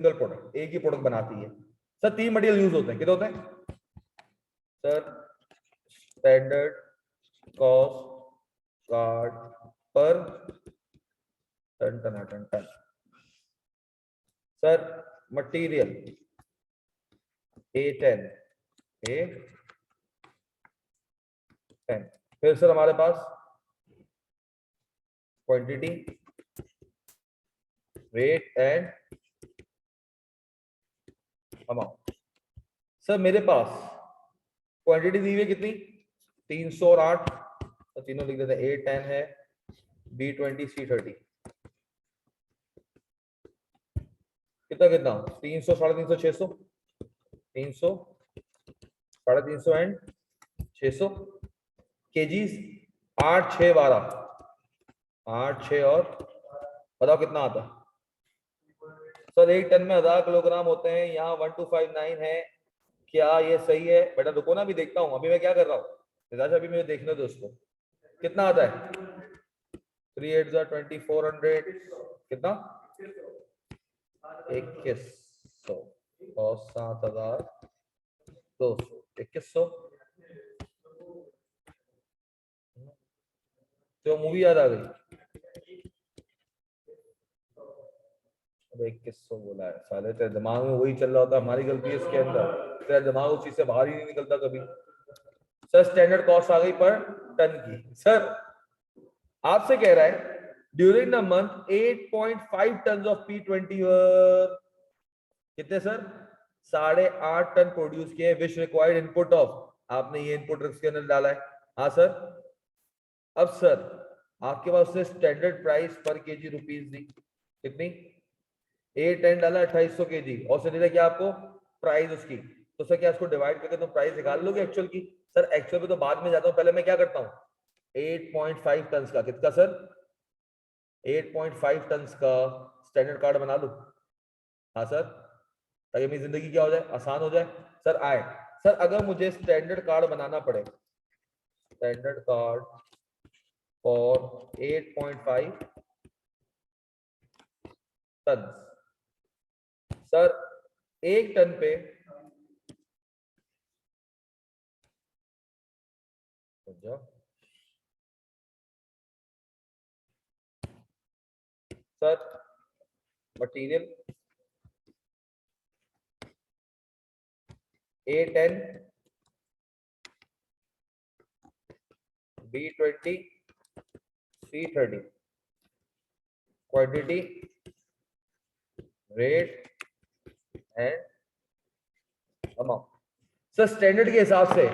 Single product, एक ही product बनाती है। सर 3 मटेरियल यूज होते हैं, कितने होते हैं सर? स्टैंडर्ड कॉस्ट कार्ड पर ton ton ton ton. Sir material A10 A10। फिर सर हमारे पास quantity, rate and amount. Sir मेरे पास क्वांटिटी दी हुई है कितनी? 300 और 8, तो तीनों लिख देते हैं। A10 है, B20, C30। कितना कितना? 300, 350, 600, 300, 350 एंड 600 केजीज। 8 6 12, 8 6 और बताओ कितना आता है? सर 1 टन में 1000 किलोग्राम होते हैं, यहाँ 1259 है। क्या ये सही है? बेटा रुको ना, अभी देखता हूँ। अभी मैं क्या कर रहा हूँ, अभी मुझे देखने दो उसको। कितना आता है? 3 8 2400, कितना? 2100 और 7200, 2100। तो मूवी याद आ गई। 2100 बोला है, साले तेरे दिमाग में वही चल रहा होता है, हमारी गलती है इसके अंदर। तेरा दिमाग उस चीज से बाहर ही नहीं निकलता कभी। सर स्टैंडर्ड कॉस्ट आ गई पर टन की। सर आपसे कह रहा है during the month 8.5 ton of P20 कितने सर? 8.5 टन प्रोड्यूस किए, विच रिक्वायर्ड इनपुट ऑफ, आपने ये इनपुट इसके अंदर डाला है। हाँ सर। अब सर आपके पास से स्टैंडर्ड प्राइस पर केजी रुपीस दी, कितनी? 810 डाला 2800 केजी, और सर क्या आपको प्राइस उसकी। तो सर क्या इसको डिवाइड करके तुम प्राइस निकाल लोगे एक्चुअल की? सर एक्चुअल पे तो बाद में जाता हूँ, पहले मैं क्या करता हूँ? 8.5 टन का कितना सर? 8.5 टन का स्टैंडर्ड कार्ड बना लूं? हाँ सर, ताकि मेरी जिंदगी क्या हो जाए, आसान हो जाए। सर आए सर, अगर मुझे स्टैंडर्ड कार्ड बनाना पड़े, standard card for 8.5 ton, sir 1 ton पे sir material A10, B20, C30, quantity, rate and amount. Sir standard के हिसाब से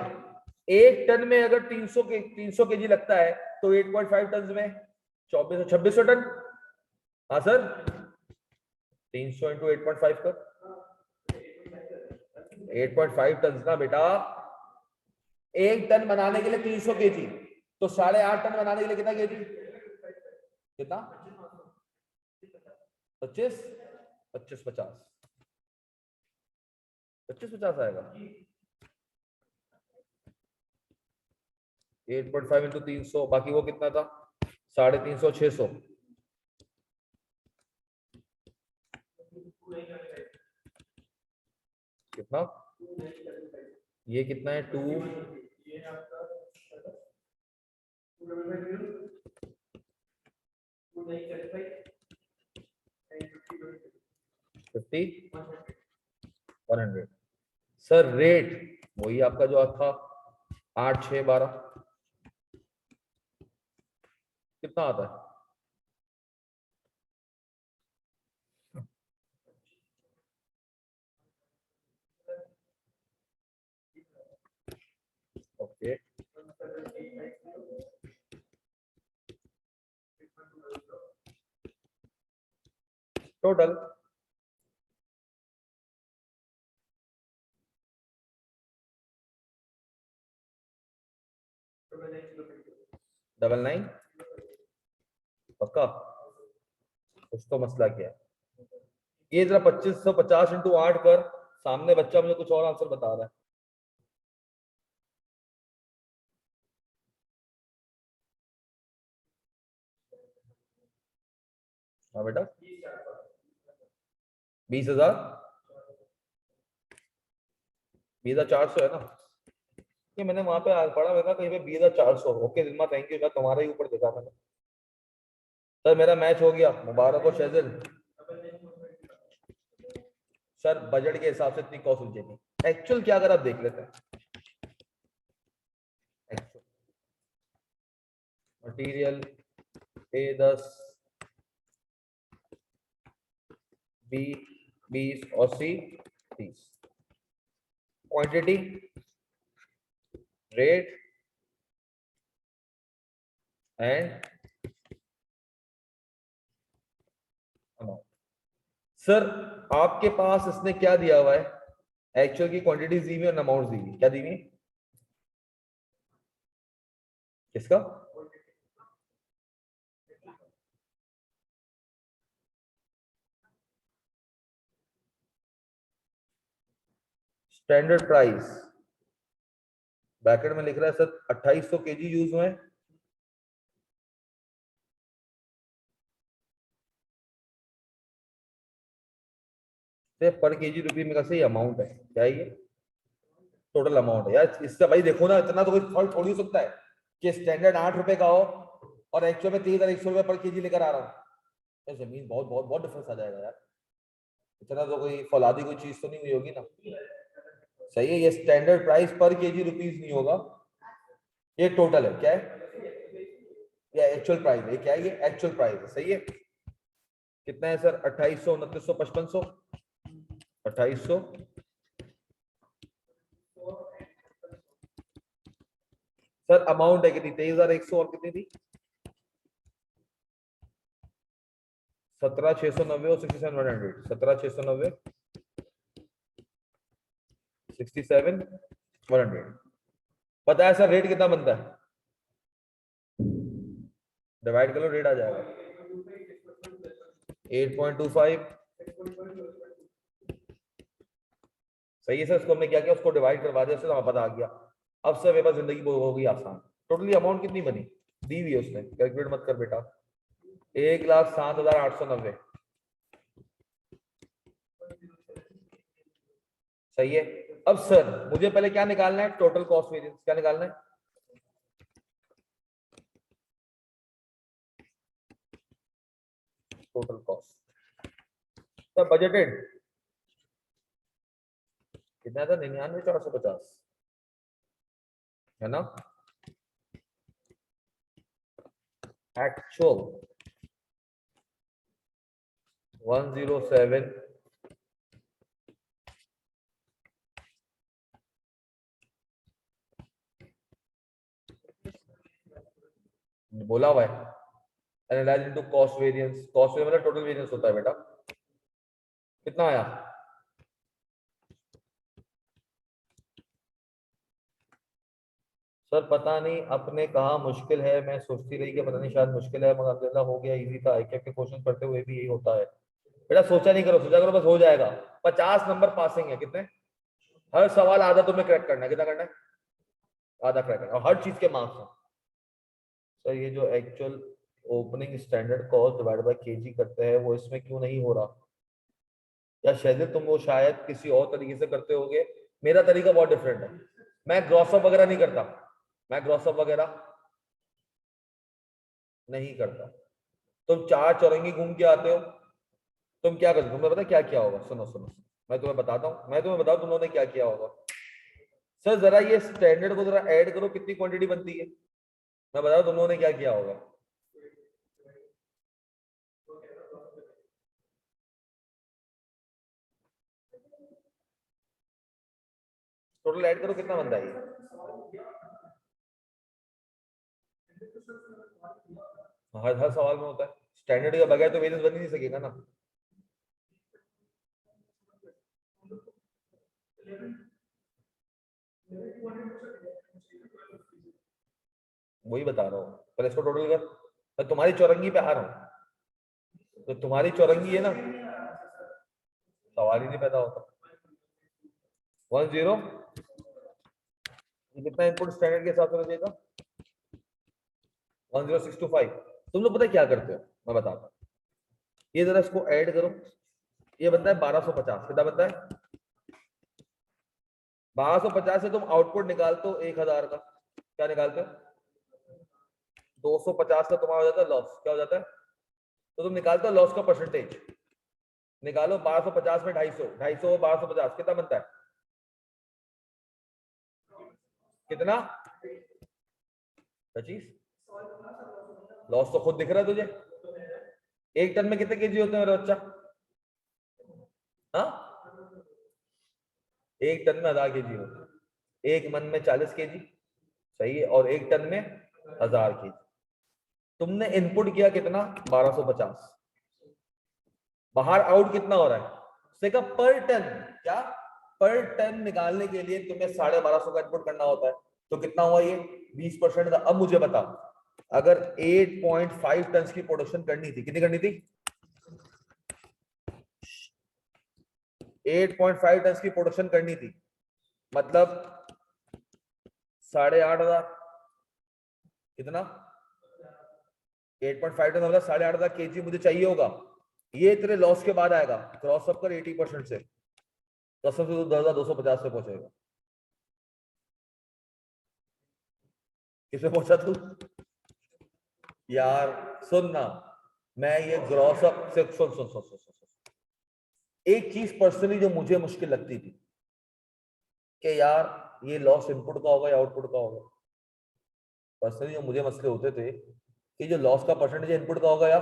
1 टन में अगर 300 केजी लगता है, तो 8.5 टन में 2600 टन। हाँ सर, 300 इंटू 8.5 कर 8.5 टन ना बेटा। 1 टन बनाने के लिए 300 केजी, तो 8.5 टन बनाने के लिए कितना केजी? कितना? 25 25 50 25 50 आएगा। 8.5 इंटू 300, बाकी वो कितना था? 350 600, कितना? ये कितना है? 2 50 100। सर रेट वही आपका जो था 8 6 12, कितना आता है? Okay, total double 9। पक्का? कुछ तो मसला क्या है? ये जरा 2550 इंटू 8 कर, सामने बच्चा मुझे कुछ और आंसर बता रहा है। हाँ बेटा, 20,000, 20,400 है ना? ये मैंने वहां पे पढ़ा, मैंने कहा कहीं पे 20,400। ओके दिलमा, थैंक यू, मैं तुम्हारे ही ऊपर देखा मैंने। सर मेरा मैच हो गया, मुबारक हो शैजिल। सर बजट के हिसाब से इतनी कॉस्ट उलझेगी, एक्चुअल क्या अगर आप देख लेते हैं, एक्चुअल मटीरियल A10, B 20 और C 30, quantity, rate and amount. Sir आपके पास इसने क्या दिया हुआ है, एक्चुअल की क्वांटिटीज दी हुई और अमाउंट दी हुई, क्या दी हुई? किसका? स्टैंडर्ड प्राइस ब्रैकेट में लिख रहा है सर 2800 केजी यूज हुए। पर केजी रुपये में कैसे अमाउंट है, क्या है ये? टोटल अमाउंट है यार, इससे भाई देखो ना, इतना तो कोई फर्क थोड़ी हो सकता है कि स्टैंडर्ड 8 रुपए का हो और एक्चुअल में 23,100 रुपए पर केजी लेकर आ रहा हूँ। जमीन बहुत बहुत बहुत डिफरेंस आ जाएगा यार, इतना तो कोई फौलादी कोई चीज तो नहीं हुई होगी ना। सही है, ये स्टैंडर्ड प्राइस पर केजी रुपीज नहीं होगा, ये टोटल है। क्या है ये? एक्चुअल प्राइस है। क्या है ये? एक्चुअल प्राइस है। सही है, कितना है सर? 2800, 2900, 5500, 2800। सर अमाउंट है कितनी? 23,100 और कितनी थी? 17,690 और 67,100। 17,690, 67,100। बताया सर रेट कितना बनता है? डिवाइड कर लो, रेट आ जाएगा 8.25। सही है सर, इसको हमने क्या किया, उसको डिवाइड करवा दिया, उससे हमें पता आ गया। अब सर मेरे पास जिंदगी वो हो गई आसान। टोटली अमाउंट कितनी बनी, दी हुई है उसने, कैलकुलेट मत कर बेटा। 1,07,890। सही है। अब सर मुझे पहले क्या निकालना है? Total cost variance. क्या निकालना है? Total cost. सर बजटेड कितना था? 99,450 है ना? एक्चुअल 107। बोला हुआ है analyse into cost variance. Cost variance मतलब टोटल वेरिएंस होता है बेटा। कितना आया? सर पता नहीं अपने कहा मुश्किल है, मैं सोचती रही कि पता नहीं शायद मुश्किल है, मगर अल्हम्दुलिल्लाह हो गया, इजी था। आईक्यू के क्वेश्चन पढ़ते हुए भी यही होता है बेटा। सोचा नहीं करो, सोचा करो बस हो जाएगा। 50 नंबर पासिंग है। कितने? हर सवाल आधा तुम्हें क्रैक करना है। कितना करना है? आधा क्रैक करना है, और हर चीज के मार्क्स हैं। सर ये जो actual opening standard cost divide by KG करते हैं, वो इसमें क्यों नहीं हो रहा? या शायद तुम वो शायद किसी और तरीके से करते होगे, मेरा तरीका बहुत डिफरेंट है। मैं ग्रॉस अप वगैरह नहीं करता, मैं ग्रॉस अप वगैरह नहीं करता। तुम चार चौरंगी घूम के आते हो, तुम क्या करते हो? तुम्हें पता क्या किया होगा? सुनो सुनो, मैं तुम्हें बताता हूँ, मैं तुम्हें बताऊँ तुम लोगों ने क्या किया होगा। सर जरा ये स्टैंडर्ड को जरा ऐड करो, कितनी क्वांटिटी बनती है? मैं बताऊँ तुम लोगों ने क्या किया होगा। टोटल ऐड करो, कितना बनता है ये? हर सवाल में होता है, स्टैंडर्ड के बगैर तो वेरिएंस बन ही नहीं सकेगा ना। वही बता रहा हूँ, पहले इसको टोटल कर। मैं तुम्हारी चौरंगी पे आ रहा हूँ, तो तुम्हारी चौरंगी है ना, सवाल ही नहीं पैदा होता। 10, कितना इनपुट स्टैंडर्ड के हिसाब से बचेगा? 10625। तुम लोग पता है क्या करते हो, मैं बताता हूँ। ये जरा इसको ऐड करो, ये बनता है 1250। कितना बनता है? 1250 से तुम आउटपुट निकालते हो 1000 का। क्या निकालते हो? 250 का तुम्हारा हो जाता है लॉस। क्या हो जाता है? तो तुम निकालते हो लॉस का परसेंटेज। निकालो 1250 में 250, 250 और 1250 कितना बनता है? कितना? 25। लॉस तो खुद दिख रहा है तुझे। 1 टन में कितने केजी होते हैं मेरा बच्चा? हाँ, 1 टन में 1000 केजी होते हैं। 1 मन में 40 केजी, सही है, और 1 टन में 1000 केजी। तुमने इनपुट किया कितना? 1250। बाहर आउट कितना हो रहा है? उसने कहा पर टन। क्या? पर टन निकालने के लिए तुम्हें 1250 का इनपुट करना होता है। तो कितना हुआ ये? 20% का। अब मुझे बता, अगर 8.5 टन की प्रोडक्शन करनी थी, कितनी करनी थी? 8.5 टन की प्रोडक्शन करनी थी, मतलब 8,500। कितना? 8.5 टन मतलब 8,500 केजी मुझे चाहिए होगा। ये तेरे लॉस के बाद आएगा। क्रॉस अप कर 80% से, 10 से तो 10,250 से पहुंचेगा। किसमें पहुंचा तू? यार सुन ना, मैं ये ग्रॉस अप से सुन सुन सुन सुन सुन। एक चीज पर्सनली जो मुझे मुश्किल लगती थी कि यार ये लॉस इनपुट का होगा या आउटपुट का होगा। पर्सनली जो मुझे मसले होते थे कि जो लॉस का परसेंटेज इनपुट का होगा या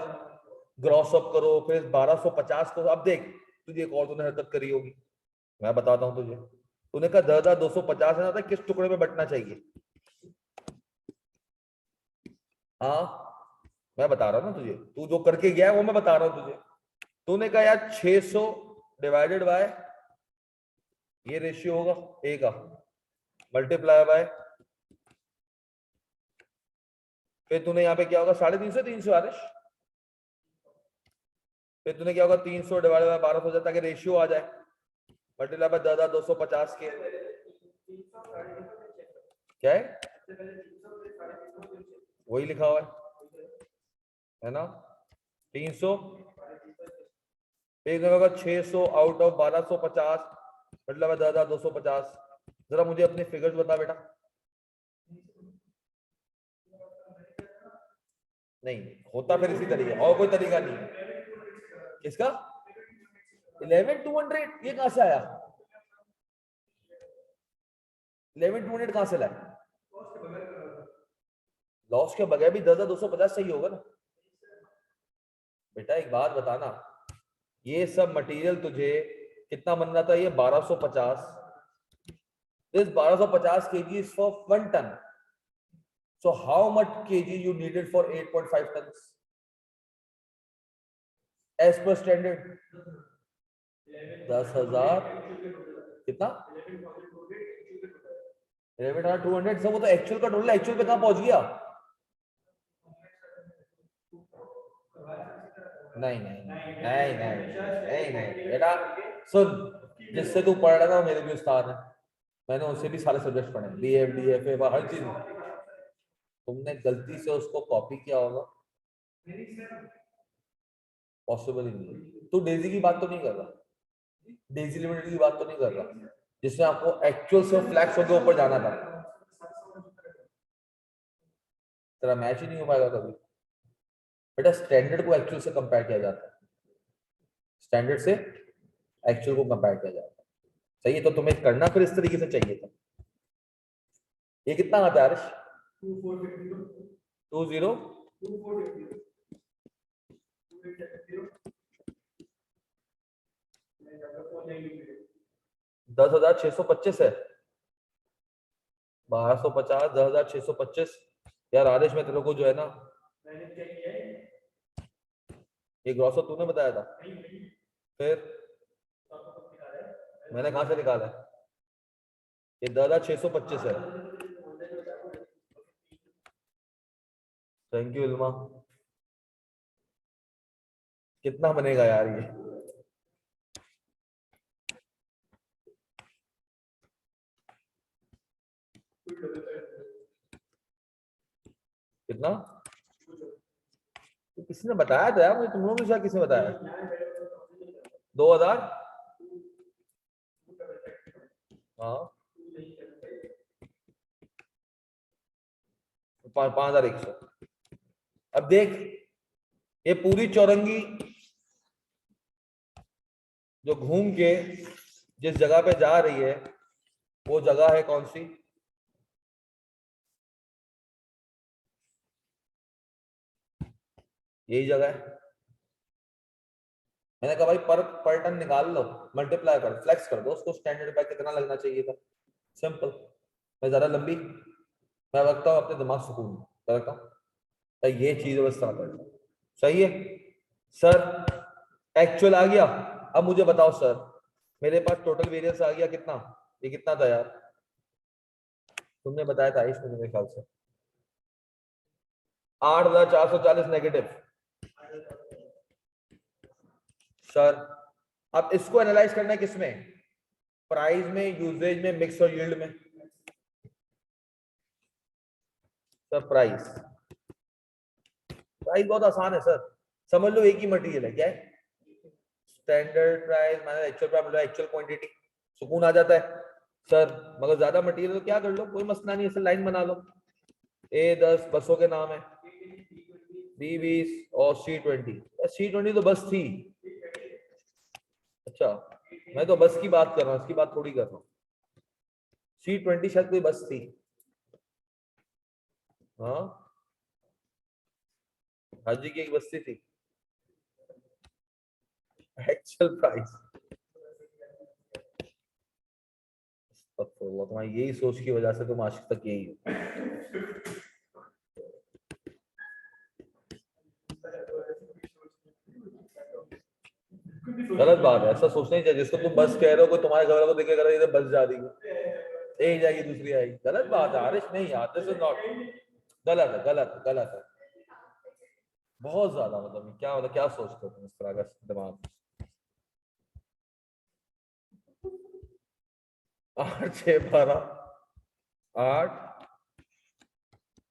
ग्रॉस अप करो फिर 1250 को। अब देख, तुझे एक और तूने हरकत करी होगी, मैं बताता हूँ तुझे। तूने कहा 10,250 है ना, तो किस टुकड़े में बंटना चाहिए? हाँ, मैं बता रहा हूँ ना तुझे, तू जो करके गया है वो मैं बता रहा हूँ तुझे। तूने कहा यार 600 डिवाइडेड बाय ये रेशियो होगा ए का, मल्टीप्लाई बाय, फिर तूने यहाँ पे क्या होगा 350 300 आरिश। फिर तूने क्या होगा 300 डिवाइडेड बाय 1200 हो जाता है, रेशियो आ जाए, मल्टीप्लाई बाय 10,250 के। क्या है? वही लिखा हुआ है ना? 300, एक जगह का 600 आउट ऑफ 1250, मतलब है 10,250। जरा मुझे अपने फिगर्स बता बेटा। नहीं होता फिर इसी तरीके, और कोई तरीका नहीं है। किसका? 11,200 ये कहां से आया? 11,200 कहां से लाए? लॉस के बगैर भी 10,250 सही होगा ना बेटा। एक बात बताना, ये सब मटेरियल तुझे कितना बन रहा था? ये 1250। This 1250 kg is for 1 ton. So how much kg you needed for 8.5 tons as per standard? 10,000 कितना? 11,200। सब वो तो एक्चुअल का टोटल, एक्चुअल पे कहां पहुंच गया? नहीं नहीं नहीं नहीं नहीं नहीं बेटा, सुन, जिससे तू पढ़ रहा था वो मेरे भी उस्ताद है। मैंने उससे भी सारे सब्जेक्ट पढ़े, बीएफ डीएफए हर चीज। तुमने गलती से उसको कॉपी किया होगा, पॉसिबल ही नहीं है। तू डेजी की बात तो नहीं कर रहा? डेजी लिमिटेड की बात तो नहीं कर रहा जिसमें आपको एक्चुअल से फ्लैक्स होकर ऊपर जाना था? तेरा मैच ही नहीं हो पाएगा कभी बेटा। स्टैंडर्ड को एक्चुअल से कंपेयर किया जाता है, स्टैंडर्ड से एक्चुअल को कंपेयर किया जाता है। सही है, तो तुम्हें करना फिर इस तरीके से चाहिए था। ये कितना आता है आरिश? 20 10,625 है। 1250 10,625। यार आदेश में तेरे को जो है ना, ये ग्रॉसर तूने बताया था। फिर मैंने कहां से निकाला है? ये 10,625 है। Thank you Ilma. कितना बनेगा यार ये? कितना? तो किसी ने बताया था यार मुझे, तुम लोगों ने किसने बताया? 2000, हाँ 5100। अब देख ये पूरी चौरंगी जो घूम के जिस जगह पे जा रही है वो जगह है कौन सी? यही जगह है। मैंने कहा भाई पर टन निकाल लो, मल्टीप्लाई कर, फ्लेक्स कर दो उसको, स्टैंडर्ड पे कितना लगना चाहिए था। सिंपल। मैं ज्यादा लंबी मैं रखता हूँ अपने दिमाग सुकून में रखता हूँ, तो ये चीज बस आता है। सही है सर, एक्चुअल आ गया। अब मुझे बताओ सर, मेरे पास टोटल वेरिएंस आ गया कितना? ये कितना था यार, तुमने बताया था आयुष मुझे मेरे ख्याल से 8440 नेगेटिव। सर अब इसको एनालाइज करना है किसमें? प्राइस में, यूजेज में, मिक्स और यील्ड में? सर प्राइस, प्राइस बहुत आसान है सर, समझ लो एक ही मटेरियल है। क्या है? Standard price minus actual price मतलब एक्चुअल क्वांटिटी, सुकून आ जाता है। सर मगर ज्यादा मटेरियल तो क्या कर लो, कोई मसला नहीं है सर, लाइन बना लो। A10 बसों के नाम है, B20 और C20। C20 तो बस थी। अच्छा, मैं तो बस की बात कर रहा हूँ, इसकी बात थोड़ी कर रहा हूँ। C20 शायद कोई बस थी। हाँ हाजी की एक बस्ती थी। एक्चुअल प्राइस, तुम्हारी यही सोच की वजह से तुम आज तक यही हो। गलत बात है, ऐसा सोचना ही चाहिए। जिसको तुम बस कह रहे हो, कोई तुम्हारे घर वालों को देखे कर इधर बस जा रही है, एक जाएगी दूसरी आएगी, गलत बात है आरिश। नहीं यार, दिस इज नॉट, गलत है, गलत है, गलत है बहुत ज्यादा। मतलब क्या, मतलब क्या सोचते हो तुम इस तरह का दिमाग? 8 6 12 8।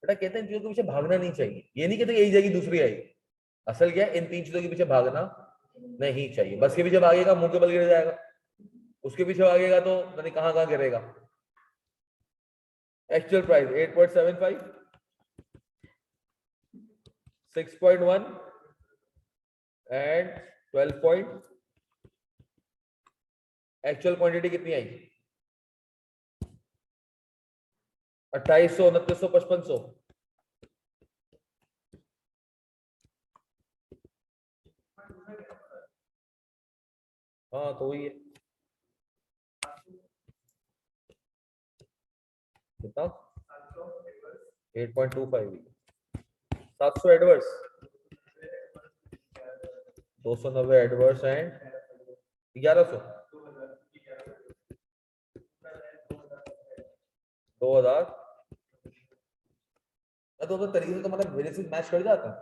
बेटा कहते हैं इन चीजों के पीछे भागना नहीं चाहिए, ये नहीं कहते एक जाएगी दूसरी आएगी। असल क्या है, इन तीन चीजों के पीछे भागना नहीं चाहिए। बस के पीछे भागेगा मुंह के बल गिर जाएगा, उसके पीछे भागेगा तो नहीं कहां कहां गिरेगा। Actual price 8.75, 6.1 and 12 point. Actual quantity कितनी आई? 2800, 2900, 5500। हाँ तो वही है कितना, 8.25। 700 एडवर्स, 290 एडवर्स एंड 1100, 2000। तो तरीके से तो मतलब मेरे से मैच कर जाता है।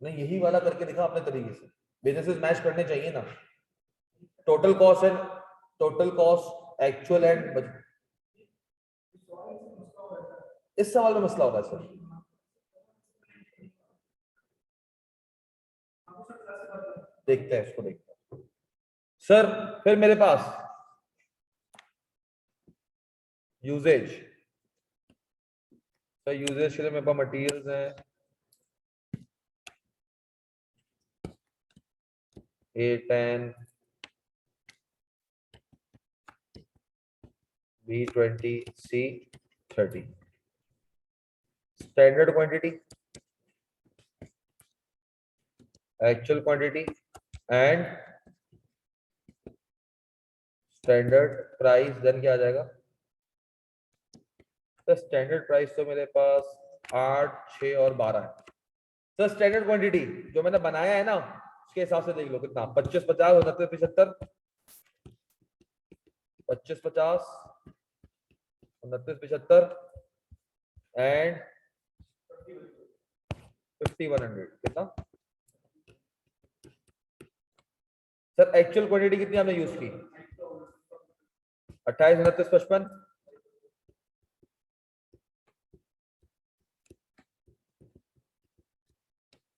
नहीं यही वाला करके दिखा अपने तरीके से, बिजनेसेस मैच करने चाहिए ना। Total cost and total cost actual and budget, इस सवाल में मसला होता है सर। देखते हैं इसको, देखते हैं सर। फिर मेरे पास यूजेज, सर यूजेज के लिए मेरे पास मटेरियल्स हैं A10, B20, C30। Standard quantity, actual quantity and standard price, then क्या आ जाएगा? तो स्टैंडर्ड प्राइस तो मेरे पास 8 6 और 12 है। तो स्टैंडर्ड क्वांटिटी जो मैंने बनाया है ना, उसके हिसाब से देख लो कितना, 25 50 29 75, 25 50 29 75 एंड 5100 कितना? सर एक्चुअल क्वांटिटी कितनी आपने यूज की? 28 29 55,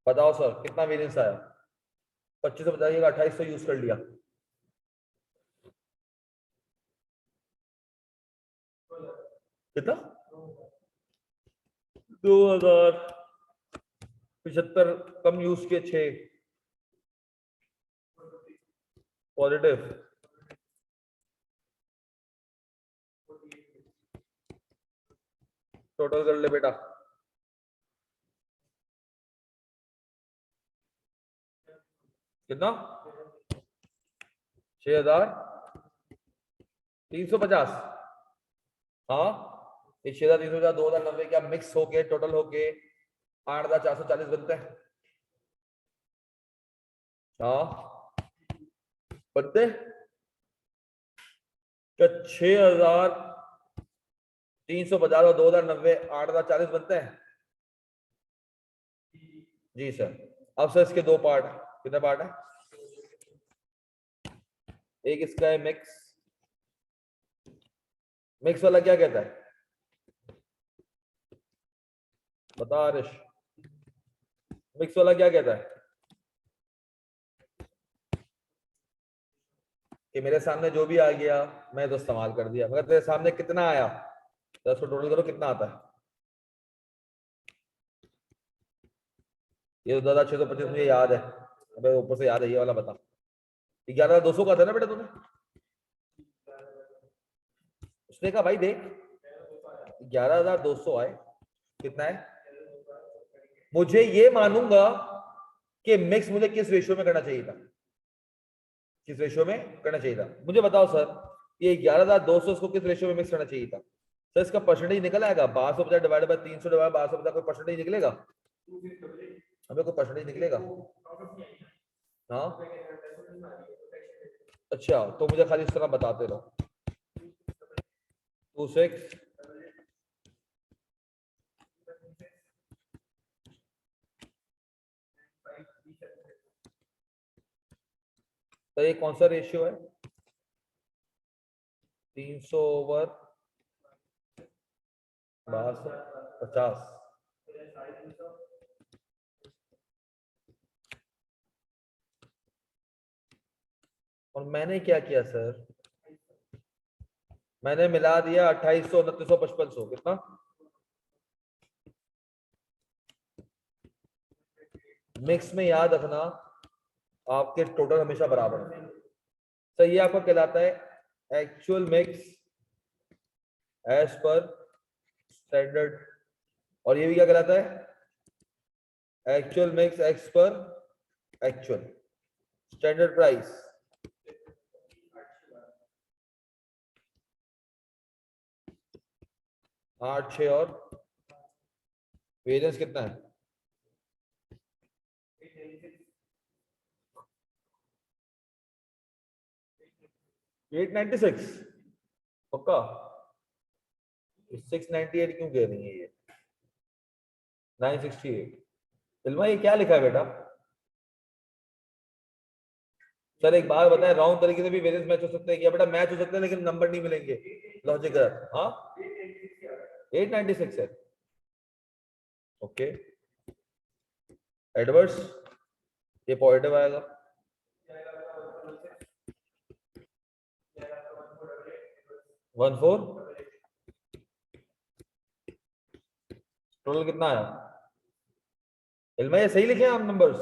बताओ सर कितना वेरिएंस आया? 25 से बताइएगा, 2800 यूज कर लिया। कितना? 2075 कम यूज के 6 पॉजिटिव। टोटल कर ले बेटा। कितना? 6350। हाँ, ये 6350 2090 क्या मिक्स होके टोटल होके 8440 बनते हैं। हाँ बनते तो 6350 और 2090 8040 बनते हैं। जी सर। अब सर इसके दो पार्ट, कितने पार्ट है? एक इसका है मिक्स। मिक्स वाला क्या कहता है? बता आरिश, मिक्स वाला क्या कहता है? कि मेरे सामने जो भी आ गया मैं तो इस्तेमाल कर दिया, मगर तेरे सामने कितना आया, 10 को टोटल करो कितना आता है? ये 2625 मुझे याद है, अबे ऊपर से याद है, ये वाला बता। 11200 का था ना बेटा तूने? उसने कहा भाई देख 11200 आए, कितना है? मुझे ये मानूंगा कि मिक्स मुझे किस रेशियो में करना चाहिए था, किस रेशियो में करना चाहिए था, मुझे बताओ सर। ये 11200 इसको किस रेशियो में मिक्स करना चाहिए था? सर इसका परसेंटेज निकल आएगा 1250 डिवाइड बाय 300 डिवाइड 1250, कोई परसेंटेज निकलेगा? हमें कोई परसेंटेज निकलेगा? हाँ अच्छा, तो मुझे खाली इस तरह बताते रहो। 26 तो ये कौन सा रेशियो है? 300/1250। और मैंने क्या किया सर? मैंने मिला दिया 2800 2900 5500, कितना? मिक्स में याद रखना आपके टोटल हमेशा बराबर है। तो ये आपका कहलाता है actual mix as per standard, और ये भी क्या कहलाता है? Actual mix as per actual standard price. 8 6 और वेरिएंस कितना है? 896 पक्का? 698 क्यों कह रही है ये? 968। इल्मा ये क्या लिखा है बेटा? सर एक बात बताएं, राउंड तरीके से भी वेरिएंस मैच हो सकते हैं क्या बेटा? मैच हो सकते हैं लेकिन नंबर नहीं मिलेंगे, लॉजिक है। हाँ 896 है। ओके एडवर्स, ये पॉजिटिव आएगा। 14 टोटल कितना आया? इल्मा ये सही लिखे हैं आप नंबर्स?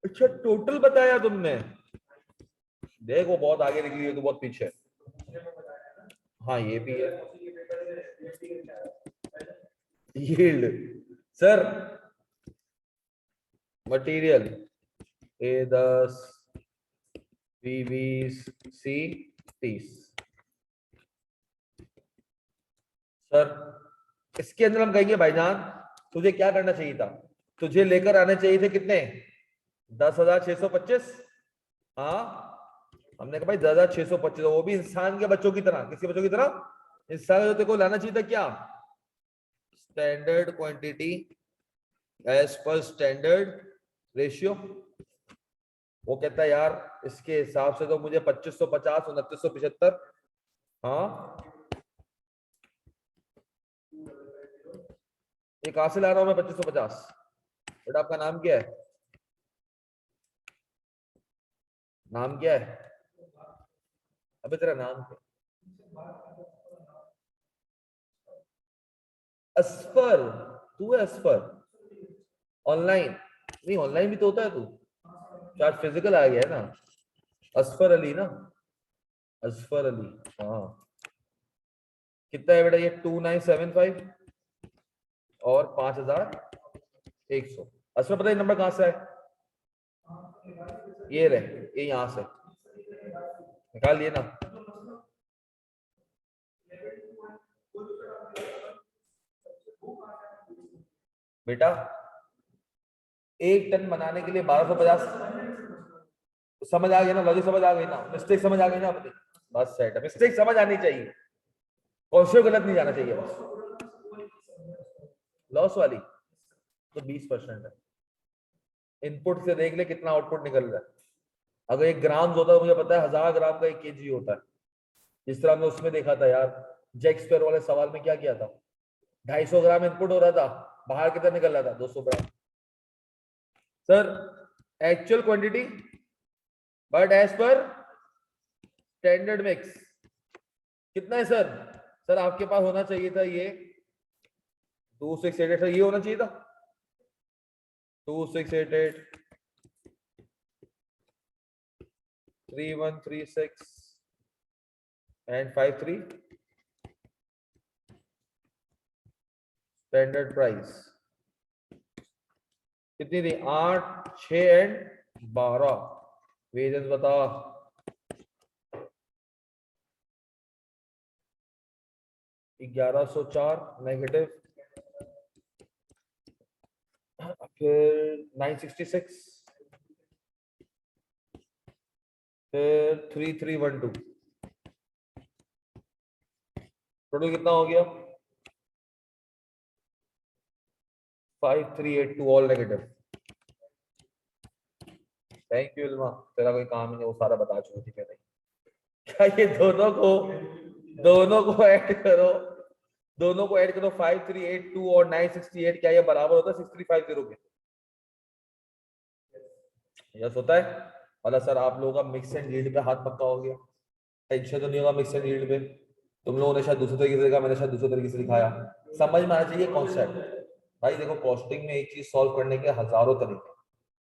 अच्छा टोटल बताया तुमने? देखो बहुत आगे निकली है तो बहुत पीछे। हाँ ये भी है। Yield sir, material A10 B20 C30। Sir इसके अंदर हम कहेंगे भाईजान तुझे क्या करना चाहिए था? तुझे लेकर आने चाहिए थे कितने? 10,625। हाँ हमने कहा भाई 10,625, वो भी इंसान के बच्चों की तरह। किसके बच्चों की तरह? इंसान जो तेरे को लाना चाहिए था क्या? Standard quantity as per standard ratio. वो कहता है यार इसके हिसाब से तो मुझे 2550 2975 हाँ, ये कहां से ला रहा हूं मैं 2550? बेटा आपका नाम क्या है? नाम क्या है? अबे तेरा नाम क्या? असफर। तू है असफर? ऑनलाइन नहीं, ऑनलाइन भी तो होता है तू। शायद फिजिकल आ गया है ना। असफर अली ना? असफर अली। हाँ। कितना है बेटा ये? 2975 और 5100। असफर पता है नंबर कहां से है? ये रहे, ये यहां से निकाल लिए ना। बेटा 1 टन बनाने के लिए 1250। समझ आ गया ना? लॉजिक समझ आ गई ना? मिस्टेक समझ आ गई ना अपनी? बस सेट है, मिस्टेक समझ आनी चाहिए, कॉन्सेप्ट गलत नहीं जाना चाहिए बस। लॉस वाली तो 20% है। इनपुट से देख ले कितना आउटपुट निकल रहा है। अगर 1 ग्राम होता है, मुझे पता है 1000 ग्राम का 1 kg होता है। जिस तरह हमने उसमें देखा था यार, जैक स्पेयर वाले सवाल में क्या किया था, 250 ग्राम इनपुट हो रहा था, बाहर कितना निकल रहा था? 200 gram. Sir actual quantity but as per standard mix कितना है सर? सर आपके पास होना चाहिए था ये 2688, सर ये होना चाहिए था 2688 3136 and 53 स्टैंडर्ड प्राइस कितनी थी? 8 6 एंड 12। वेरिएंस बता। 1104 नेगेटिव, फिर 966, फिर 3312। टोटल कितना हो गया? 5382 ऑल नेगेटिव। थैंक यू इल्मा, तेरा कोई काम ही नहीं, वो सारा बता चुकी थी पहले। क्या ये दोनों को ऐड करो, दोनों को ऐड करो 5382 और 968, क्या ये बराबर होता है 6350 के? यस होता है। मतलब सर आप लोगों का मिक्स एंड यील्ड पे हाथ पक्का हो गया, टेंशन तो नहीं होगा मिक्स एंड यील्ड पे। तुम लोगों ने शायद दूसरे तरीके से देखा, मैंने शायद दूसरे तरीके से दिखाया। समझ में आना चाहिए कॉन्सेप्ट। भाई देखो कॉस्टिंग में एक चीज सॉल्व करने के हजारों तरीके।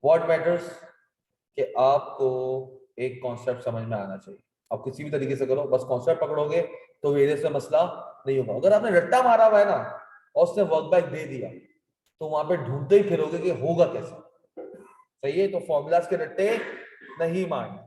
व्हाट मैटर्स कि आपको एक कॉन्सेप्ट समझ में आना चाहिए। आप किसी भी तरीके से करो, बस कॉन्सेप्ट पकड़ोगे तो वेरिएंस में मसला नहीं होगा। अगर आपने रट्टा मारा हुआ है ना और उसने वर्क बैक दे दिया, तो वहां पे ढूंढते ही फिरोगे कि होगा कैसे। सही है, तो फॉर्मूलाज के रट्टे नहीं मारने।